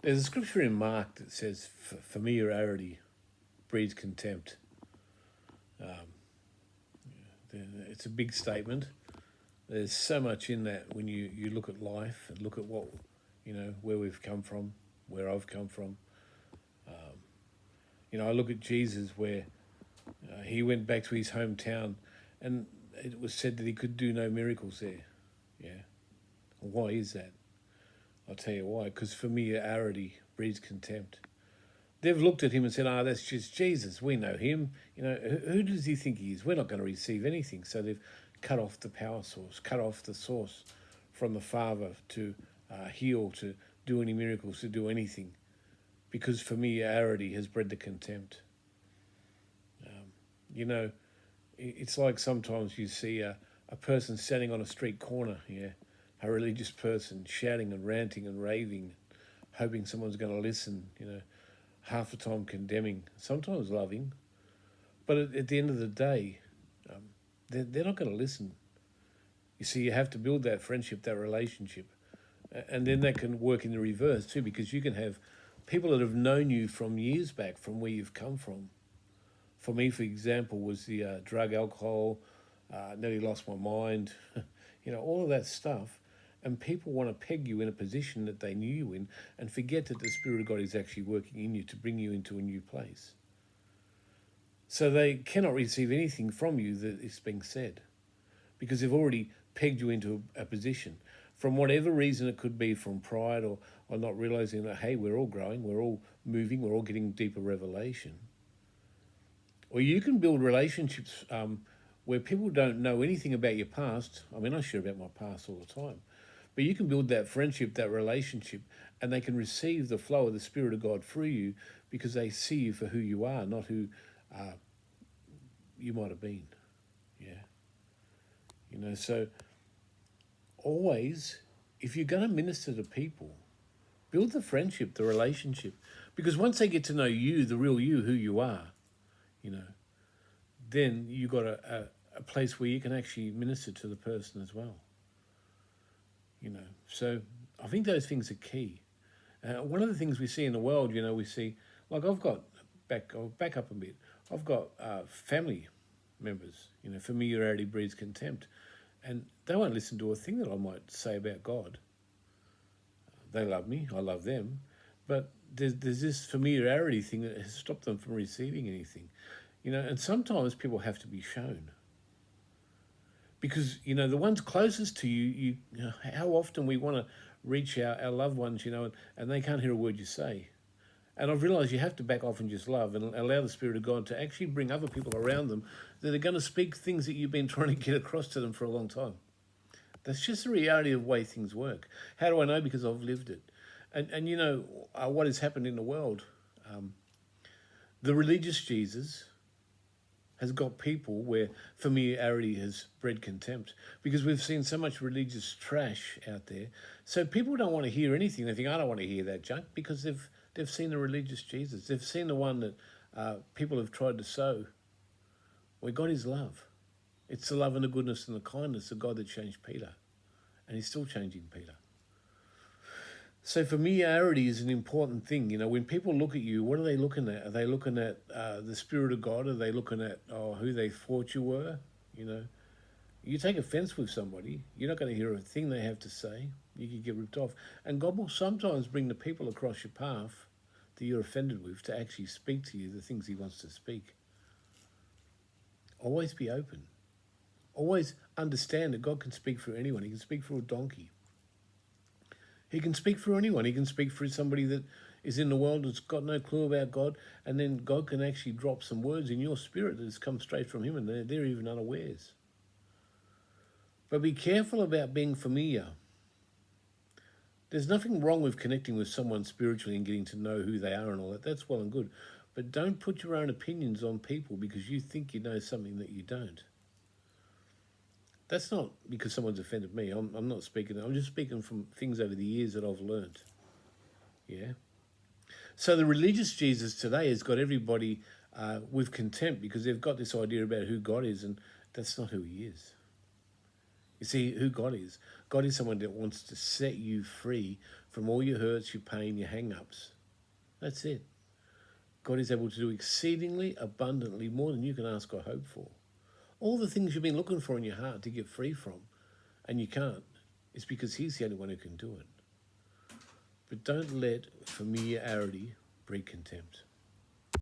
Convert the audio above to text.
There's a scripture in Mark that says, familiarity breeds contempt. Um, it's a big statement. There's so much in that when you look at life and look at what, where we've come from, where I've come from. I look at Jesus where he went back to his hometown and it was said that he could do no miracles there. Yeah. Why is that? I'll tell you why. Because familiarity breeds contempt. They've looked at him and said, that's just Jesus. We know him. Who does he think he is? We're not going to receive anything. So they've cut off the power source, cut off the source from the Father to heal, to do any miracles, to do anything. Because familiarity has bred the contempt. It's like sometimes you see a person standing on a street corner, a religious person shouting and ranting and raving, hoping someone's going to listen, half the time condemning, sometimes loving. But at the end of the day, they're not going to listen. You see, you have to build that friendship, that relationship. And then that can work in the reverse too, because you can have people that have known you from years back, from where you've come from. For me, for example, was the drug, alcohol, nearly lost my mind, all of that stuff. And people want to peg you in a position that they knew you in and forget that the Spirit of God is actually working in you to bring you into a new place. So they cannot receive anything from you that is being said because they've already pegged you into a position. From whatever reason it could be, from pride or not realizing that, hey, we're all growing, we're all moving, we're all getting deeper revelation. Or you can build relationships where people don't know anything about your past. I mean, I share about my past all the time. But you can build that friendship, that relationship, and they can receive the flow of the Spirit of God through you because they see you for who you are, not who you might have been. Yeah. So always, if you're going to minister to people, build the friendship, the relationship. Because once they get to know you, the real you, who you are, then you've got a place where you can actually minister to the person as well. So I think those things are key. One of the things we see in the world, we see, like I'll back up a bit. I've got family members, familiarity breeds contempt. And they won't listen to a thing that I might say about God. They love me, I love them. But there's this familiarity thing that has stopped them from receiving anything. And sometimes people have to be shown. Because, the ones closest to you, how often we want to reach our loved ones, and they can't hear a word you say. And I've realised you have to back off and just love and allow the Spirit of God to actually bring other people around them that are going to speak things that you've been trying to get across to them for a long time. That's just the reality of the way things work. How do I know? Because I've lived it. And what has happened in the world. The religious Jesus has got people where familiarity has bred contempt because we've seen so much religious trash out there. So people don't want to hear anything. They think, I don't want to hear that junk because they've seen the religious Jesus. They've seen the one that people have tried to sow. Where God is love. It's the love and the goodness and the kindness of God that changed Peter. And he's still changing Peter. So familiarity is an important thing. When people look at you, what are they looking at? Are they looking at the Spirit of God? Are they looking at who they thought you were? You take offense with somebody, you're not going to hear a thing they have to say. You could get ripped off. And God will sometimes bring the people across your path that you're offended with to actually speak to you the things he wants to speak. Always be open. Always understand that God can speak through anyone. He can speak through a donkey. He can speak through anyone. He can speak through somebody that is in the world that's got no clue about God, and then God can actually drop some words in your spirit that has come straight from him, and they're even unawares. But be careful about being familiar. There's nothing wrong with connecting with someone spiritually and getting to know who they are and all that. That's well and good. But don't put your own opinions on people because you think you know something that you don't. That's not because someone's offended me. I'm not speaking. I'm just speaking from things over the years that I've learned. Yeah. So the religious Jesus today has got everybody with contempt because they've got this idea about who God is, and that's not who he is. You see, who God is. God is someone that wants to set you free from all your hurts, your pain, your hang-ups. That's it. God is able to do exceedingly abundantly more than you can ask or hope for. All the things you've been looking for in your heart to get free from, and you can't, it's because He's the only one who can do it. But don't let familiarity breed contempt.